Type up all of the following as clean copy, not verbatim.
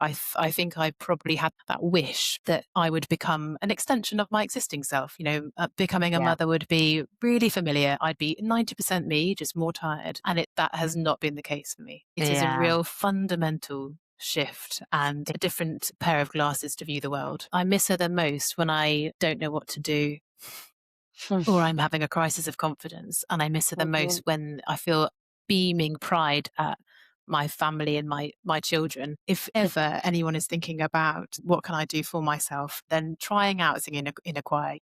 I think I probably had that wish that I would become an extension of my existing self. Becoming a Yeah. mother would be really familiar. I'd be 90% me, just more tired. And that has not been the case for me. It is a Yeah. real fundamental shift and a different pair of glasses to view the world. I miss her the most when I don't know what to do or I'm having a crisis of confidence. And I miss her the most when I feel beaming pride at my family and my children. If ever anyone is thinking about what can I do for myself, then trying out singing in a choir.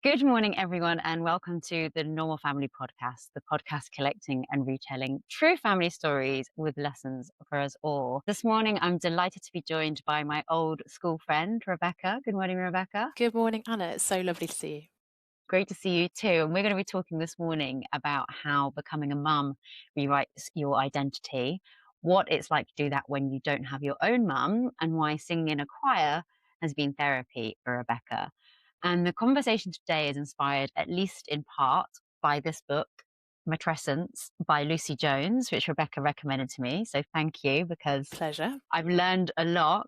Good morning, everyone, and welcome to the Normal Family Podcast, the podcast collecting and retelling true family stories with lessons for us all. This morning, I'm delighted to be joined by my old school friend, Rebecca. Good morning, Rebecca. Good morning, Anna. It's so lovely to see you. Great to see you too. And we're going to be talking this morning about how becoming a mum rewrites your identity, what it's like to do that when you don't have your own mum, and why singing in a choir has been therapy for Rebecca. And the conversation today is inspired, at least in part, by this book, Matrescence by Lucy Jones, which Rebecca recommended to me. So thank you, because Pleasure. I've learned a lot.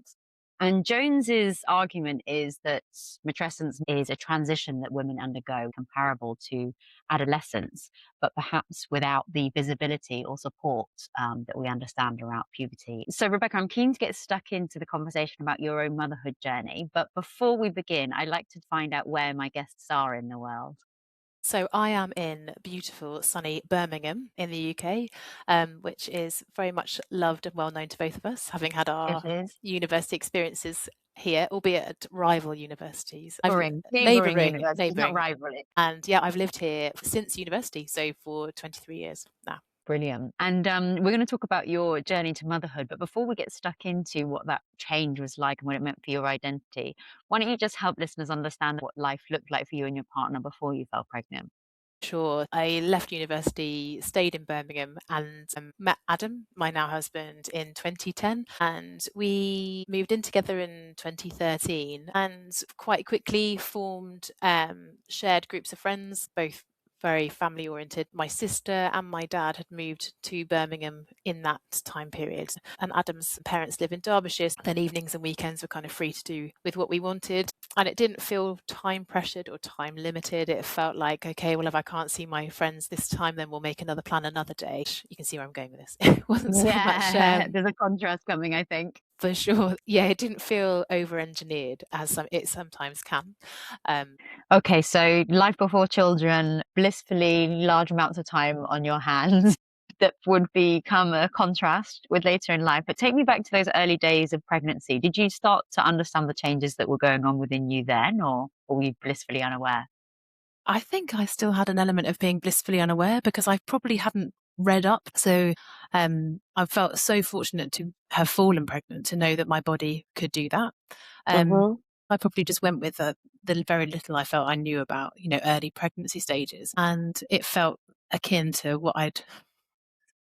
And Jones's argument is that matrescence is a transition that women undergo comparable to adolescence, but perhaps without the visibility or support that we understand around puberty. So, Rebecca, I'm keen to get stuck into the conversation about your own motherhood journey. But before we begin, I'd like to find out where my guests are in the world. So I am in beautiful, sunny Birmingham in the UK, which is very much loved and well known to both of us, having had It our is university experiences here, albeit at rival universities. neighbouring universities, not Neighbouring. rivaling. And yeah, I've lived here since university, so for 23 years now. Brilliant. And we're going to talk about your journey to motherhood. But before we get stuck into what that change was like and what it meant for your identity, why don't you just help listeners understand what life looked like for you and your partner before you fell pregnant? Sure. I left university, stayed in Birmingham, and met Adam, my now husband, in 2010. And we moved in together in 2013 and quite quickly formed shared groups of friends, both very family oriented. My sister and my dad had moved to Birmingham in that time period. And Adam's parents live in Derbyshire. Then evenings and weekends were kind of free to do with what we wanted. And it didn't feel time pressured or time limited. It felt like, okay, well, if I can't see my friends this time, then we'll make another plan another day. You can see where I'm going with this. It wasn't so much Yeah, there's a contrast coming, I think. for sure. Yeah, it didn't feel over engineered as it sometimes can. Okay, so life before children, blissfully large amounts of time on your hands that would become a contrast with later in life. But take me back to those early days of pregnancy. Did you start to understand the changes that were going on within you then, or were you blissfully unaware? I think I still had an element of being blissfully unaware because I probably hadn't read up. So I felt so fortunate to have fallen pregnant, to know that my body could do that. Mhm. I probably just went with the very little I felt I knew about, early pregnancy stages. And it felt akin to what I'd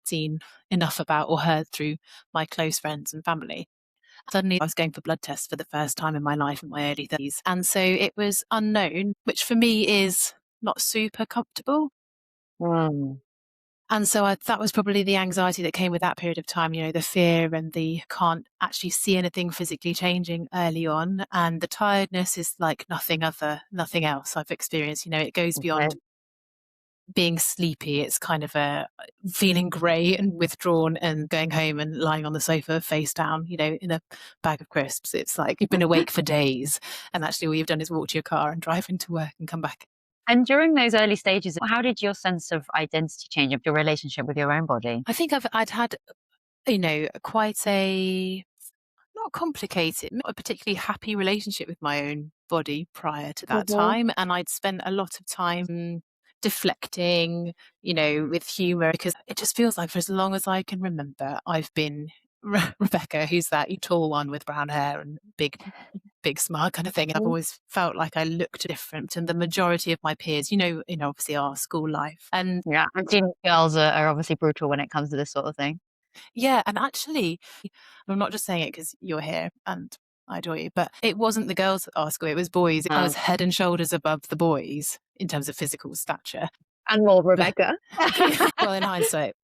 seen enough about or heard through my close friends and family. Suddenly, I was going for blood tests for the first time in my life in my early 30s. And so it was unknown, which for me is not super comfortable. Mm. And so that was probably the anxiety that came with that period of time, the fear and the can't actually see anything physically changing early on. And the tiredness is like nothing else I've experienced. It goes beyond Okay. being sleepy. It's kind of a feeling grey and withdrawn and going home and lying on the sofa face down, in a bag of crisps. It's like you've been awake for days and actually all you've done is walk to your car and drive into work and come back. And during those early stages, how did your sense of identity change, of your relationship with your own body? I think I'd had, quite a not complicated, not a particularly happy relationship with my own body prior to that Mhm. time. And I'd spent a lot of time deflecting, with humor, because it just feels like for as long as I can remember, I've been Rebecca, who's that tall one with brown hair and big smile kind of thing. And I've Mhm. always felt like I looked different than the majority of my peers, obviously our school life. And Yeah, and teenage girls are obviously brutal when it comes to this sort of thing. yeah, and actually, I'm not just saying it because you're here and I adore you, but it wasn't the girls at our school, it was boys. I was head and shoulders above the boys in terms of physical stature. And more But Rebecca. well, in hindsight,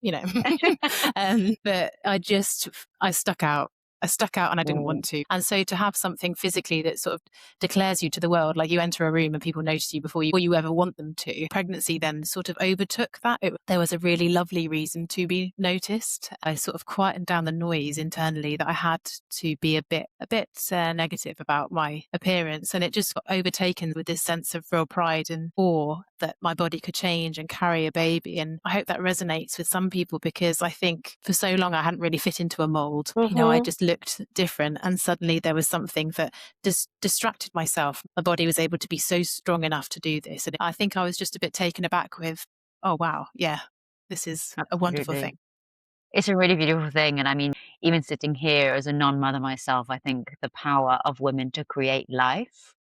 but I stuck out. I stuck out and I didn't Mm, want to. And so to have something physically that sort of declares you to the world, like you enter a room and people notice you before you ever want them to. Pregnancy then sort of overtook that. There was a really lovely reason to be noticed. I sort of quietened down the noise internally that I had to be a bit negative about my appearance, and it just got overtaken with this sense of real pride and awe that my body could change and carry a baby. And I hope that resonates with some people, because I think for so long I hadn't really fit into a mold. I mhm. just looked different, and suddenly there was something that just distracted myself. My body was able to be so strong enough to do this. And I think I was just a bit taken aback with, oh, wow, yeah, this is a wonderful Absolutely. thing. It's a really beautiful thing, and I mean, even sitting here as a non-mother myself, I think the power of women to create life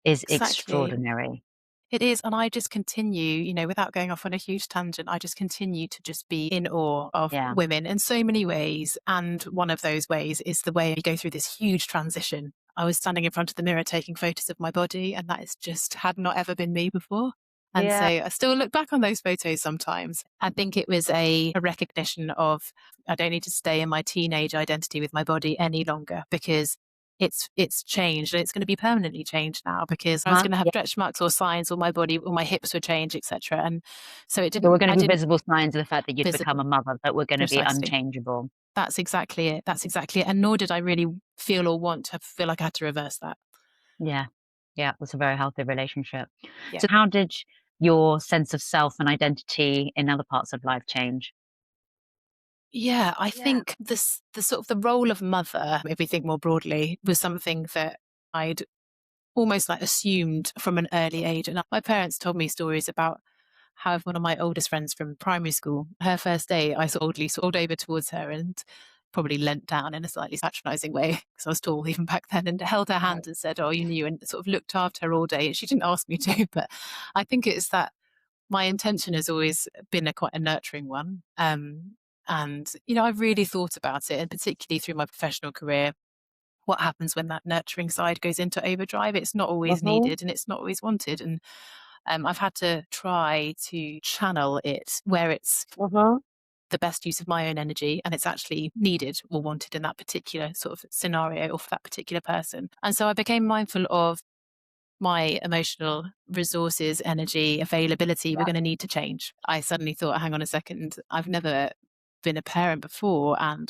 is Exactly. extraordinary. It is. And I just continue, without going off on a huge tangent, I just continue to just be in awe of Yeah. women in so many ways. And one of those ways is the way you go through this huge transition. I was standing in front of the mirror taking photos of my body, and that is just had not ever been me before. And so Yeah. I still look back on those photos sometimes. I think it was a recognition of I don't need to stay in my teenage identity with my body any longer, because it's changed, and it's going to be permanently changed now, because I was Huh? going to have Yeah. stretch marks or signs, or my body or my hips would change, etc. And so There were gonna I be didn't visible signs of the fact that you'd become a visible. mother that were gonna be Precisely. unchangeable. That's exactly it. That's exactly it. And nor did I really feel or want to feel like I had to reverse that. Yeah. Yeah, that's a very healthy relationship. Yeah. So how did your sense of self and identity in other parts of life change? Yeah, I think the sort of the role of mother, if we think more broadly, was something that I'd almost like assumed from an early age. And my parents told me stories about how one of my oldest friends from primary school, her first day, I boldly strolled over towards her and probably leant down in a slightly patronizing way, because I was tall even back then, and held her Right. hand and said, "Oh, you knew," and sort of looked after her all day. And she didn't ask me to, but I think it's that my intention has always been quite a nurturing one. And, I've really thought about it, and particularly through my professional career, what happens when that nurturing side goes into overdrive. It's not always Mhm. needed and it's not always wanted. And I've had to try to channel it where it's Mhm. the best use of my own energy and it's actually needed or wanted in that particular sort of scenario or for that particular person. And so I became mindful of my emotional resources, energy, availability were Yeah. going to need to change. I suddenly thought, hang on a second, I've never been a parent before, and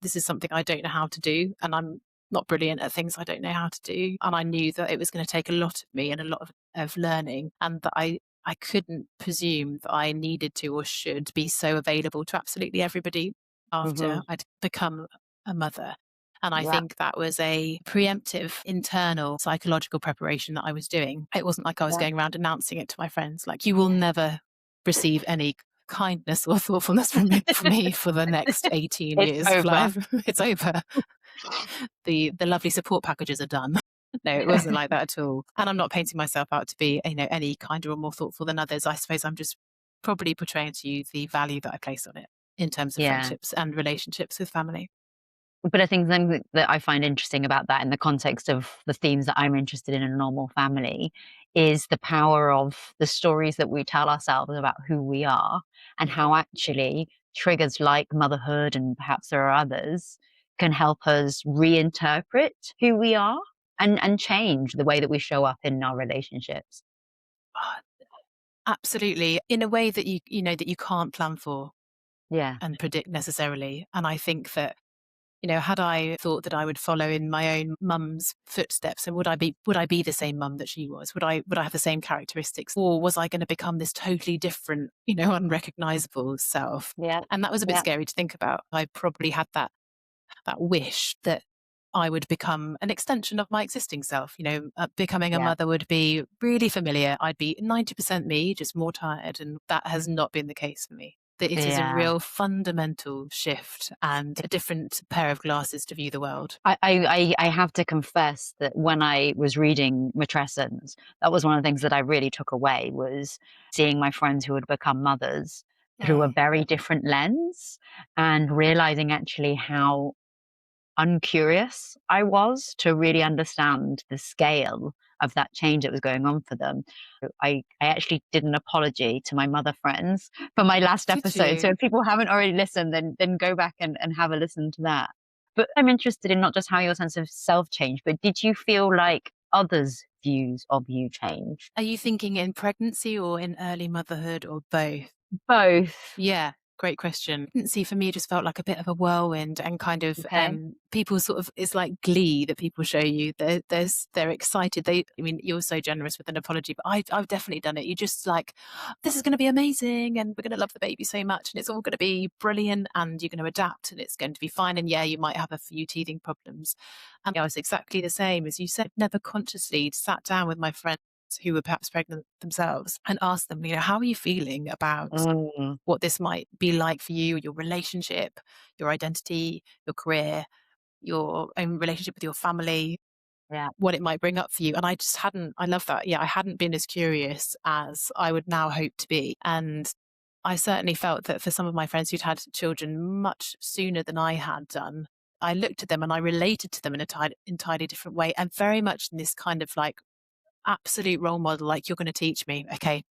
this is something I don't know how to do, and I'm not brilliant at things I don't know how to do. And I knew that it was going to take a lot of me and a lot of learning, and that I couldn't presume that I needed to or should be so available to absolutely everybody after Mhm. I'd become a mother. And I Yeah. think that was a preemptive internal psychological preparation that I was doing. It wasn't like I was Yeah. going around announcing it to my friends, like, you will never receive any kindness or thoughtfulness from me for the next 18 It's years of over. life. It's over. The lovely support packages are done. No, it wasn't like that at all. And I'm not painting myself out to be, any kinder or more thoughtful than others. I suppose I'm just probably portraying to you the value that I place on it in terms of Yeah. friendships and relationships with family. But I think something that I find interesting about that in the context of the themes that I'm interested in a normal family is the power of the stories that we tell ourselves about who we are, and how Mhm. actually triggers like motherhood, and perhaps there are others, can help us reinterpret who we are and change the way that we show up in our relationships. Ah, absolutely, in a way that that you can't plan for Yeah. and predict necessarily. And I think that, had I thought that I would follow in my own mum's footsteps, and would I be the same mum that she was? Would I have the same characteristics? Or was I going to become this totally different, unrecognizable self? Yeah. And that was a bit Yeah. scary to think about. I probably had that wish that I would become an extension of my existing self. Becoming a Yeah. mother would be really familiar. I'd be 90% me, just more tired. And that has not been the case for me. That it is a Yeah. real fundamental shift and a different pair of glasses to view the world. I have to confess that when I was reading Matrescence, that was one of the things that I really took away, was seeing my friends who had become mothers through a Mm. very different lens, and realizing actually how uncurious I was to really understand the scale of that change that was going on for them. I actually did an apology to my mother friends for my last Did episode. So you? if people haven't already listened, then go back and have a listen to that. But I'm interested in not just how your sense of self changed, but did you feel like others' views of you changed? Are you thinking in pregnancy or in early motherhood or both? Both. Yeah, great question. Pregnancy for me just felt like a bit of a whirlwind and kind of Okay. people sort of it's like glee that people show you. They're excited. I mean, you're so generous with an apology, but I've definitely done it. You just like, this is going to be amazing, and we're going to love the baby so much, and it's all going to be brilliant, and you're going to adapt, and it's going to be fine. And yeah, you might have a few teething problems. And I was exactly the same as you said. Never consciously sat down with my friends who were perhaps pregnant themselves and asked them, how are you feeling about Mm, what this might be like for you, your relationship, your identity, your career, your own relationship with your family, yeah. what it might bring up for you. And I just hadn't, I love that. Yeah, I hadn't been as curious as I would now hope to be. And I certainly felt that for some of my friends who'd had children much sooner than I had done, I looked at them and I related to them in a entirely different way, and very much in this kind of like absolute role model, like, you're going to teach me. Okay,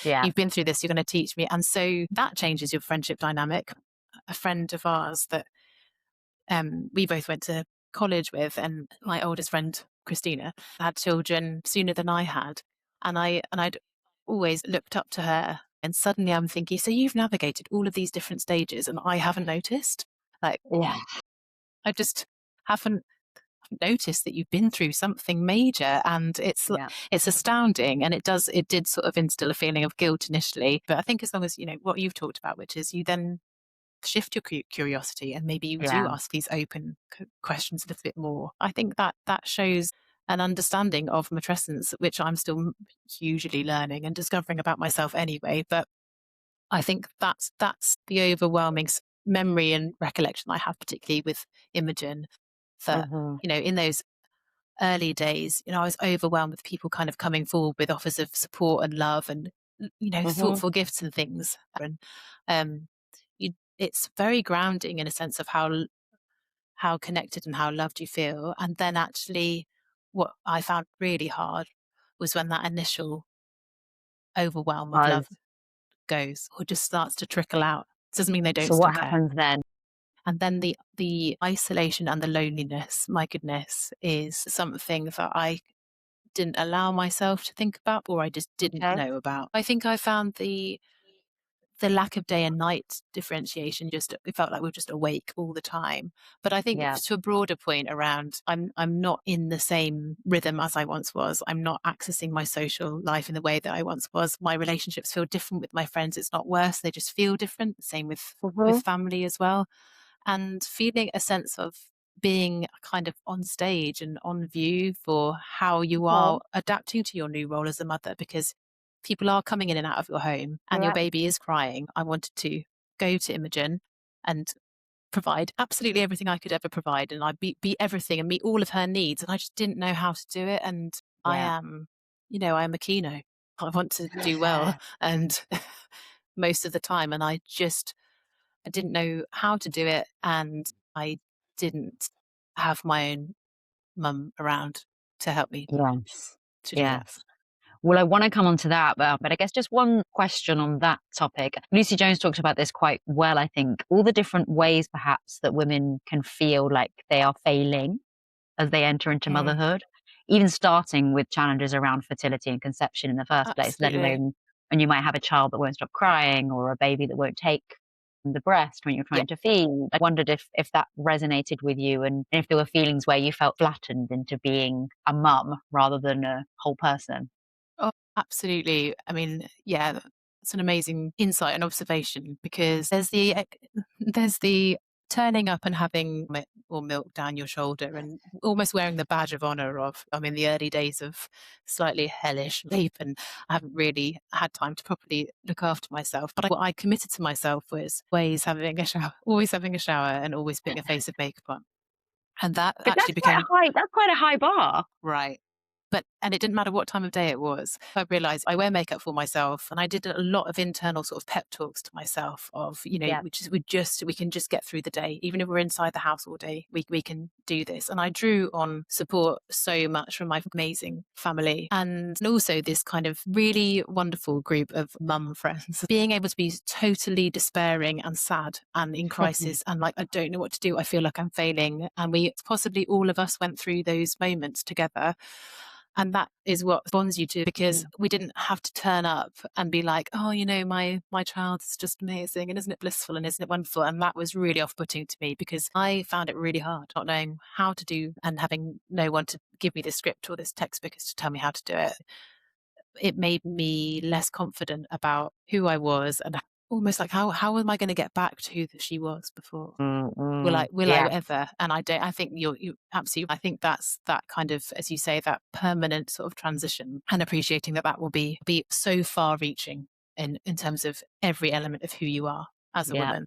Yeah. you've been through this, you're going to teach me. And so that changes your friendship dynamic. A friend of ours that we both went to college with, and my oldest friend Christina had children sooner than I had, and I'd always looked up to her, and suddenly I'm thinking, so you've navigated all of these different stages and I haven't noticed. Like, Yeah. I just haven't noticed that you've been through something major, and Yeah. it's astounding. And it did sort of instill a feeling of guilt initially, but I think as long as what you've talked about, which is you then shift your curiosity and maybe you do Yeah. ask these open questions a little bit more, I think that that shows an understanding of matrescence, which I'm still hugely learning and discovering about myself anyway. But I think that's the overwhelming memory and recollection I have, particularly with Imogen, that Mhm. in those early days, I was overwhelmed with people kind of coming forward with offers of support and love and, Mhm. thoughtful gifts and things. And um, it's very grounding in a sense of how connected and how loved you feel. And then actually, what I found really hard was when that initial overwhelm of love Was goes or just starts to trickle out. Doesn't mean they don't so still what care. happens then? And then the isolation and the loneliness, my goodness, is something that I didn't allow myself to think about, or I just didn't Okay. know about. I think I found the lack of day and night differentiation, just it felt like we were just awake all the time. But I think Yeah. to a broader point around, I'm not in the same rhythm as I once was. I'm not accessing my social life in the way that I once was. My relationships feel different with my friends. It's not worse, they just feel different. Same with Mhm. family as well. And feeling a sense of being kind of on stage and on view for how you Okay. are adapting to your new role as a mother, because people are coming in and out of your home and your Correct. baby is crying. I wanted to go to Imogen and provide absolutely everything I could ever provide, and I be everything and meet all of her needs. And I just didn't know how to do it. And I Yeah. am, I am a kino. I want to do well, and most of the time, and I didn't know how to do it, and I didn't have my own mum around to help me Yes. to do that. Yes. Well, I want to come on to that, but I guess just one question on that topic. Lucy Jones talked about this quite well, I think. All the different ways, perhaps, that women can feel like they are failing as they enter into Mm, motherhood, even starting with challenges around fertility and conception in the first place, let absolutely. alone when you might have a child that won't stop crying or a baby that won't take the breast when you're Yeah. trying to feed. I wondered if that resonated with you and if there were feelings where you felt flattened into being a mum rather than a whole person. Oh, absolutely. I mean, yeah, it's an amazing insight and observation, because there's the turning up and having or milk down your shoulder and almost wearing the badge of honor of, I'm in the early days of slightly hellish sleep, and I haven't really had time to properly look after myself. But what I committed to myself was always having a shower and always putting a face of makeup on. And that But actually became that's quite a high bar. right. But And it didn't matter what time of day it was. I realized I wear makeup for myself, and I did a lot of internal sort of pep talks to myself of, Yeah. we can just get through the day. Even if we're inside the house all day, we can do this. And I drew on support so much from my amazing family, and also this kind of really wonderful group of mum friends. Being able to be totally despairing and sad and in crisis and like, I don't know what to do. I feel like I'm failing. And we possibly all of us went through those moments together. And that is what bonds you to, because Mm. we didn't have to turn up and be like, oh, my child is just amazing, and isn't it blissful, and isn't it wonderful? And that was really off-putting to me, because I found it really hard not knowing how to do and having no one to give me this script or this textbook to tell me how to do it. It made me less confident about who I was, and almost like, how am I going to get back to who she was before? Mm, Will mm. I Yeah, ever? And I don't. I think you absolutely. I think that's that kind of, as you say, that permanent sort of transition, and appreciating that will be so far reaching in terms of every element of who you are as a yeah, woman.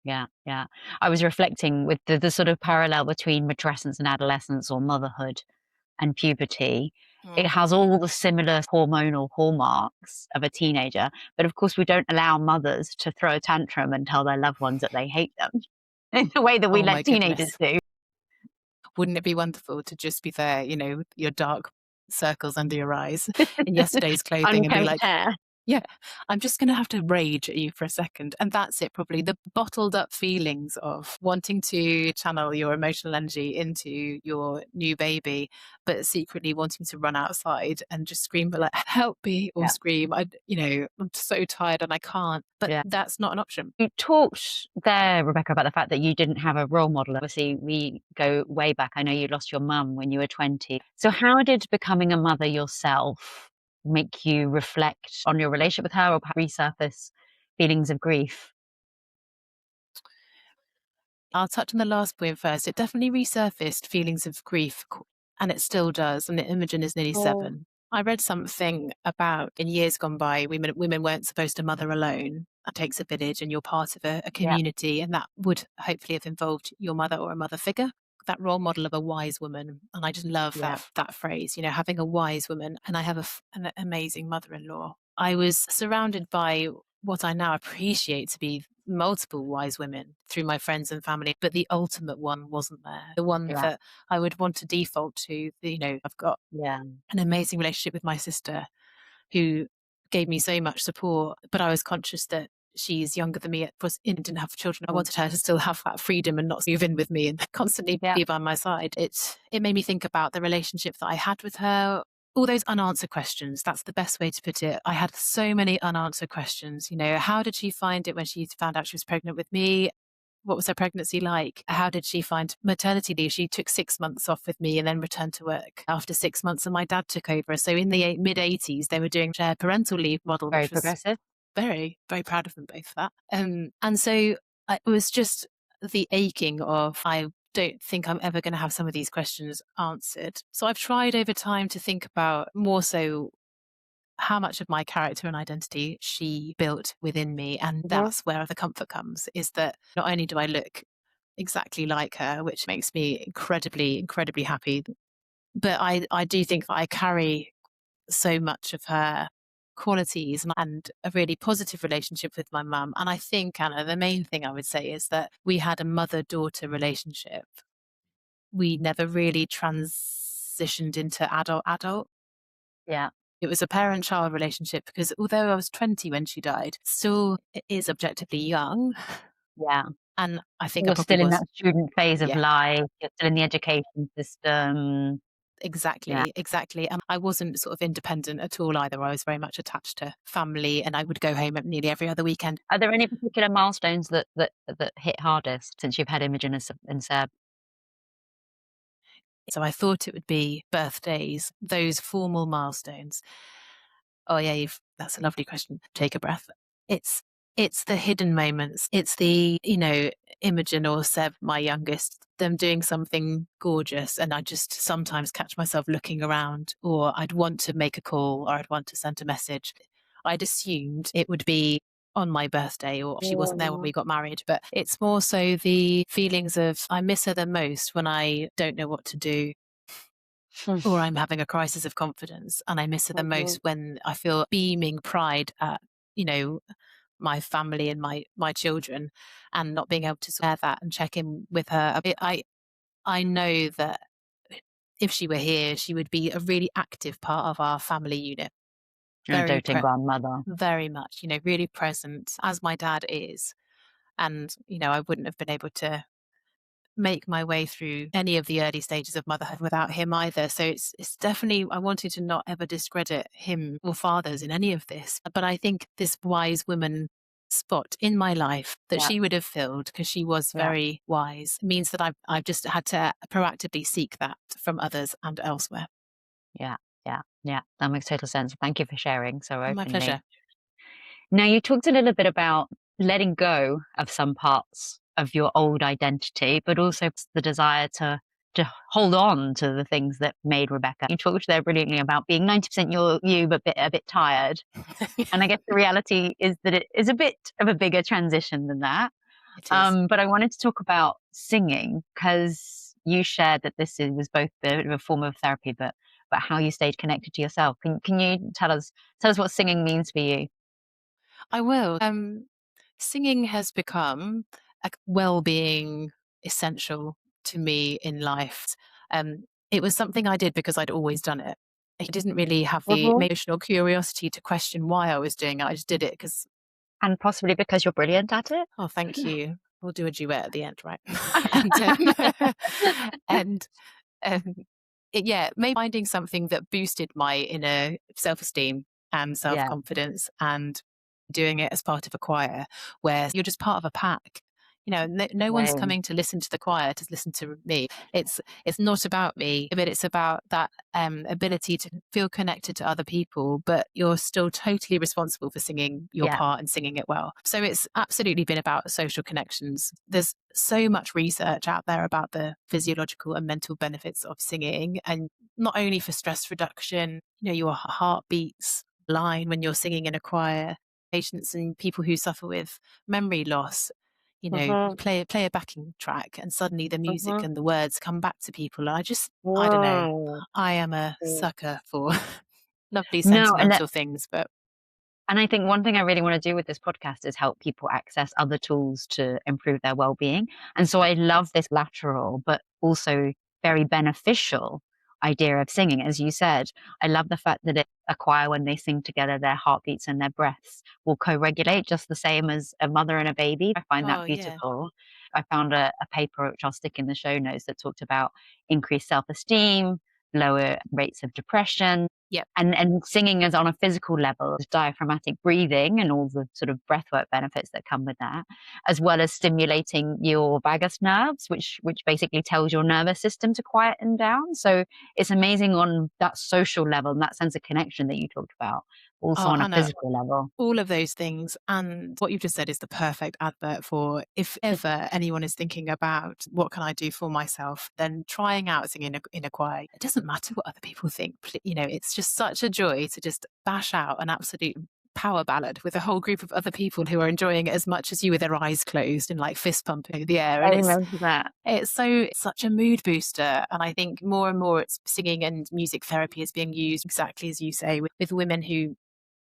yeah, yeah. I was reflecting with the sort of parallel between matrescence and adolescence, or motherhood and puberty. It Mm. has all the similar hormonal hallmarks of a teenager, but of course we don't allow mothers to throw a tantrum and tell their loved ones that they hate them in the way that we Oh my let teenagers goodness. do. Wouldn't it be wonderful to just be there, with your dark circles under your eyes in yesterday's clothing, and be Unkempt like, hair. yeah, I'm just going to have to rage at you for a second. And that's it, probably. The bottled up feelings of wanting to channel your emotional energy into your new baby, but secretly wanting to run outside and just scream, but like, help me, or Yeah, scream, I'm so tired and I can't. But yeah. that's not an option. You talked there, Rebecca, about the fact that you didn't have a role model. Obviously, we go way back. I know you lost your mum when you were 20. So, how did becoming a mother yourself make you reflect on your relationship with her, or perhaps resurface feelings of grief? I'll touch on the last point first. It definitely resurfaced feelings of grief, and it still does. And Imogen is nearly Oh, 7. I read something about, in years gone by, women weren't supposed to mother alone. It takes a village, and you're part of a yeah, community, and that would hopefully have involved your mother or a mother figure. That role model of a wise woman, and I just love yeah. that phrase. Having a wise woman, and I have an amazing mother-in-law. I was surrounded by what I now appreciate to be multiple wise women through my friends and family, but the ultimate one wasn't there. The one Yeah, that I would want to default to. I've got yeah. an amazing relationship with my sister, who gave me so much support, but I was conscious that she's younger than me, and didn't have children. I Mm. wanted her to still have that freedom and not move in with me and constantly Yeah. be by my side. It made me think about the relationship that I had with her. All those unanswered questions. That's the best way to put it. I had so many unanswered questions. How did she find it when she found out she was pregnant with me? What was her pregnancy like? How did she find maternity leave? She took 6 months off with me and then returned to work after 6 months, and my dad took over. So in the mid 80s, they were doing shared parental leave model, Very which was progressive. very, very proud of them both for that. And so it was just the aching of, I don't think I'm ever going to have some of these questions answered. So I've tried over time to think about more so how much of my character and identity she built within me. And Mhm. that's where the comfort comes, is that not only do I look exactly like her, which makes me incredibly, incredibly happy, but I do think that I carry so much of her qualities, and a really positive relationship with my mum. And I think, Anna, the main thing I would say is that we had a mother-daughter relationship. We never really transitioned into adult. Yeah, It was a parent-child relationship, because although I was 20 when she died, still it is objectively young. yeah. And I think I You're probably still in was, that student phase of yeah, life. You're still in the education system. Yeah. exactly, exactly. And I wasn't sort of independent at all either. I was very much attached to family, and I would go home at nearly every other weekend. Are there any particular milestones that hit hardest since you've had Imogen and Seb? So I thought it would be birthdays, those formal milestones. Oh yeah, that's a lovely question. Take a breath. It's it's the hidden moments. It's the, Imogen or Seb, my youngest, them doing something gorgeous, and I just sometimes catch myself looking around, or I'd want to make a call, or I'd want to send a message. I'd assumed it would be on my birthday, or she wasn't there when Mm. we got married, but it's more so the feelings of, I miss her the most when I don't know what to do. or I'm having a crisis of confidence. And I miss her the Mhm. most when I feel beaming pride at, you know, my family and my children, and not being able to share that and check in with her a bit. I know that if she were here, she would be a really active part of our family unit. A Very doting grandmother. very much, really present as my dad is. And, I wouldn't have been able to make my way through any of the early stages of motherhood without him either. So it's definitely, I wanted to not ever discredit him or fathers in any of this. But I think this wise woman spot in my life that Yeah, she would have filled, because she was yeah, very wise, means that I've just had to proactively seek that from others and elsewhere. yeah, yeah, yeah. That makes total sense. Thank you for sharing so My openly. pleasure. Now, you talked a little bit about letting go of some parts of your old identity, but also the desire to hold on to the things that made Rebecca. You talked there brilliantly about being 90% you, but a bit tired. And I guess the reality is that it is a bit of a bigger transition than that. It is. But I wanted to talk about singing because you shared that was both a bit of a form of therapy, but how you stayed connected to yourself. Can you tell us what singing means for you? I will. Singing has become a well-being essential to me in life. It was something I did because I'd always done it. I didn't really have the Mhm. emotional curiosity to question why I was doing it. I just did it because, And possibly because you're brilliant at it? oh, thank you. We'll do a duet at the end, right? and and um, yeah, maybe finding something that boosted my inner self-esteem and Yeah, self-confidence, and doing it as part of a choir where you're just part of a pack. No one's same. coming to listen to the choir to listen to me. It's not about me, but it's about that ability to feel connected to other people, but you're still totally responsible for singing your Yeah. part and singing it well. So it's absolutely been about social connections. There's so much research out there about the physiological and mental benefits of singing, and not only for stress reduction, your heart beats line when you're singing in a choir. Patients and people who suffer with memory loss, you Mhm, play a backing track and suddenly the music mhm. and the words come back to people. I don't know. Whoa. I am a Mm. sucker for lovely No, sentimental things, but and I think one thing I really want to do with this podcast is help people access other tools to improve their well-being. And so I love this lateral, but also very beneficial idea of singing. As you said, I love the fact that a choir, when they sing together, their heartbeats and their breaths will co-regulate just the same as a mother and a baby. I find that oh yeah. beautiful. I found a paper which I'll stick in the show notes that talked about increased self-esteem, lower rates of depression, Yep. and singing is on a physical level, diaphragmatic breathing and all the sort of breathwork benefits that come with that, as well as stimulating your vagus nerves, which basically tells your nervous system to quieten down. So it's amazing on that social level and that sense of connection that you talked about, also Oh, on a Anna, physical level. all of those things. And what you've just said is the perfect advert for, if ever anyone is thinking about what can I do for myself, then trying out singing in a choir. It doesn't matter what other people think. It's just such a joy to just bash out an absolute power ballad with a whole group of other people who are enjoying it as much as you, with their eyes closed and like fist pumping the air. And Amen to that. it's such a mood booster. And I think more and more it's singing and music therapy is being used exactly as you say, with women who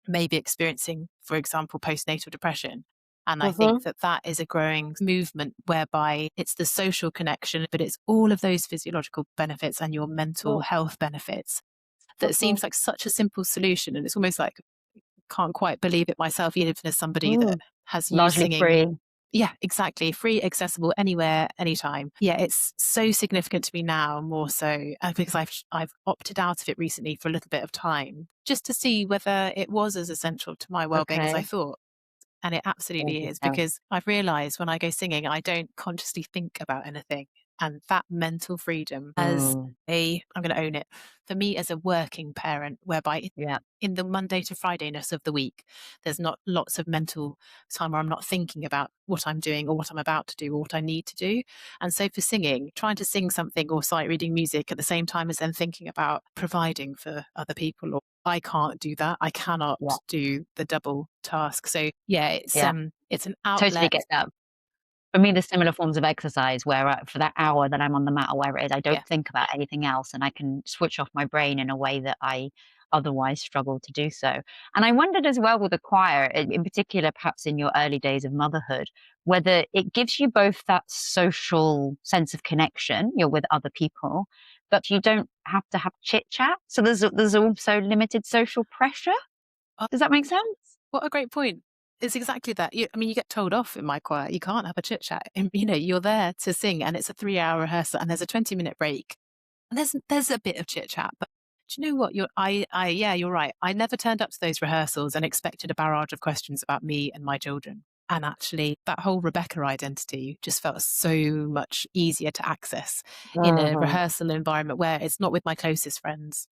may be experiencing, for example, postnatal depression. And I think Mhm, that that is a growing movement whereby it's the social connection, but it's all of those physiological benefits and your mental mhm, health benefits that mhm, seems like such a simple solution. And it's almost like, can't quite believe it myself, even as somebody that mm. has used Largely singing. free. Yeah, exactly. Free, accessible, anywhere, anytime. Yeah, it's so significant to me now, more so because I've opted out of it recently for a little bit of time, just to see whether it was as essential to my well-being as I Okay. thought. And it absolutely is, Interesting. because I've realized when I go singing, I don't consciously think about anything. And that mental freedom as Mm, I'm going to own it, for me as a working parent, whereby yeah, in the Monday to Fridayness of the week, there's not lots of mental time where I'm not thinking about what I'm doing or what I'm about to do or what I need to do. And so for singing, trying to sing something or sight reading music at the same time as then thinking about providing for other people, or I can't do that. I cannot yeah, do the double task. So yeah, yeah. it's an Totally outlet. get that. For me, there's similar forms of exercise where, for that hour that I'm on the mat or wherever it is, I Yeah. don't think about anything else, and I can switch off my brain in a way that I otherwise struggle to do so. And I wondered as well with the choir, in particular, perhaps in your early days of motherhood, whether it gives you both that social sense of connection, you're with other people, but you don't have to have chit chat. So there's also limited social pressure. Oh, Does that make sense? what a great point. It's exactly that. I mean, you get told off in my choir. You can't have a chit chat. You're there to sing, and it's a 3-hour rehearsal, and there's a 20-minute break. And there's a bit of chit chat, but do you know what? Yeah, you're right. I never turned up to those rehearsals and expected a barrage of questions about me and my children. And actually, that whole Rebecca identity just felt so much easier to access in a Mhm. rehearsal environment where it's not with my closest friends.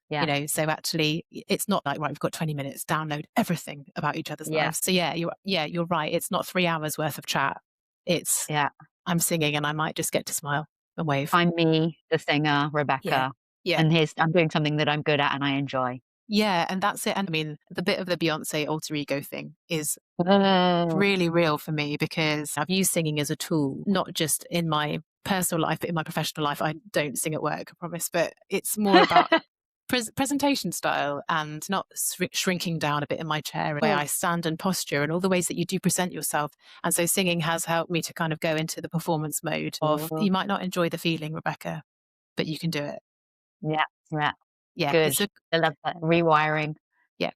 Yeah, So actually, it's not like, right, we've got 20 minutes, download everything about each other's yeah, lives. So you're right. It's not 3 hours worth of chat. It's yeah. I'm singing and I might just get to smile and wave. I'm me, the singer, Yeah. Rebecca, Yeah. and here's I'm doing something that I'm good at and I enjoy. Yeah, and that's it. And I mean, the bit of the Beyonce alter ego thing is Oh, really real for me because I've used singing as a tool, not just in my personal life, but in my professional life. I don't sing at work, I promise, but it's more about presentation style and not shrinking down a bit in my chair, the way I stand and posture, and all the ways that you do present yourself. And so singing has helped me to kind of go into the performance mode of you might not enjoy the feeling, Rebecca, but you can do it. yeah, yeah, Yeah, good. it's a I love that, rewiring. yeah.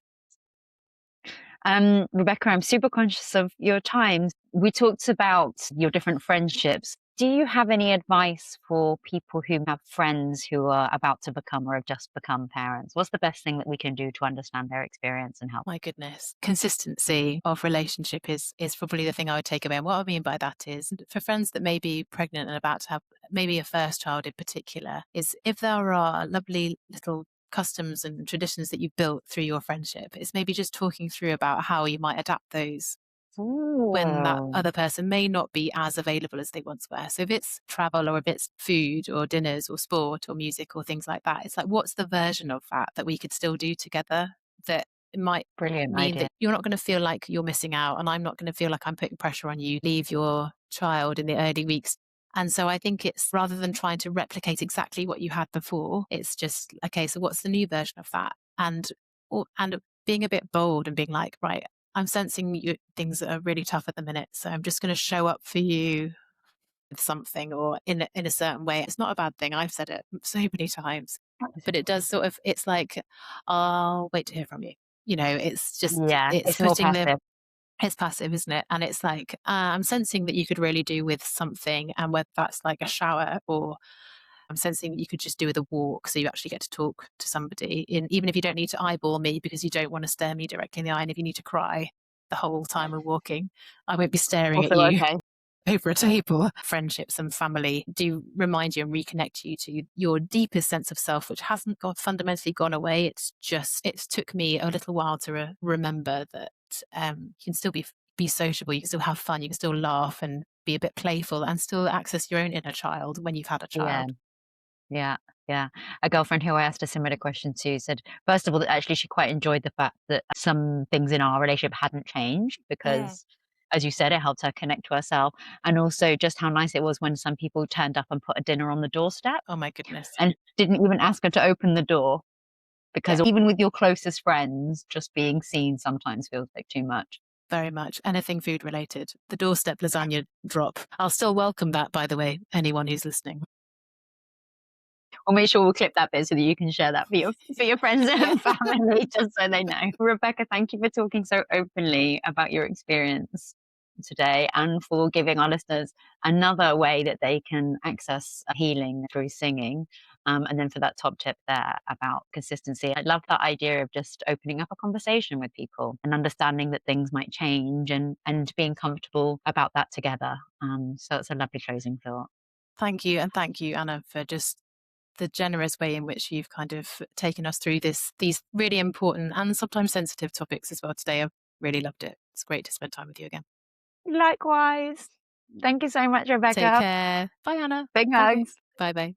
Rebecca, I'm super conscious of your time. We talked about your different friendships. Do you have any advice for people who have friends who are about to become or have just become parents? What's the best thing that we can do to understand their experience and help? My goodness. Consistency of relationship is probably the thing I would take away. And what I mean by that is for friends that may be pregnant and about to have maybe a first child in particular, is if there are lovely little customs and traditions that you've built through your friendship, it's maybe just talking through about how you might adapt those when that Ooh, other person may not be as available as they once were. So if it's travel or if it's food or dinners or sport or music or things like that, it's like, what's the version of that we could still do together that it might brilliant mean idea. that you're not going to feel like you're missing out and I'm not going to feel like I'm putting pressure on you, leave your child in the early weeks. And so I think it's rather than trying to replicate exactly what you had before, it's just, okay, so what's the new version of that? And being a bit bold and being like, right, I'm sensing things that are really tough at the minute. So I'm just going to show up for you with something or in a certain way. It's not a bad thing. I've said it so many times, but it does sort of, it's like, I'll wait to hear from you. Yeah, It's it's more putting the, passive. it's passive, isn't it? And it's like, I'm sensing that you could really do with something. And whether that's like a shower or I'm sensing that you could just do with a walk. So you actually get to talk to somebody even if you don't need to eyeball me because you don't want to stare me directly in the eye. And if you need to cry the whole time we're walking, I won't be staring at Also you okay. over a table. Friendships and family do remind you and reconnect you to your deepest sense of self, which hasn't fundamentally gone away. It's took me a little while to remember that you can still be sociable, you can still have fun, you can still laugh and be a bit playful and still access your own inner child when you've had a Yeah. child. Yeah, yeah. A girlfriend who I asked a similar question to said, first of all, that actually she quite enjoyed the fact that some things in our relationship hadn't changed Mm. because, as you said, it helped her connect to herself. And also just how nice it was when some people turned up and put a dinner on the doorstep Oh my goodness. and didn't even ask her to open the door. Yeah, Because even with your closest friends, just being seen sometimes feels like too much. very much. Anything food related. The doorstep lasagna drop. I'll still welcome that, by the way, anyone who's listening. We'll make sure we'll clip that bit so that you can share that for your friends Yeah. and family, just so they know. Rebecca, thank you for talking so openly about your experience today and for giving our listeners another way that they can access healing through singing. And then for that top tip there about consistency, I love that idea of just opening up a conversation with people and understanding that things might change and being comfortable about that together. So it's a lovely closing thought. Thank you. And thank you, Anna, for just the generous way in which you've kind of taken us through these really important and sometimes sensitive topics as well today. I've really loved it. It's great to spend time with you again. Likewise. Thank you so much, Take Rebecca. care. Bye, Anna. Big Bye bye. hugs. Bye bye.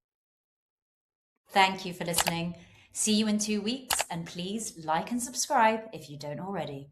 Thank you for listening. See you in 2 weeks, and please like and subscribe if you don't already.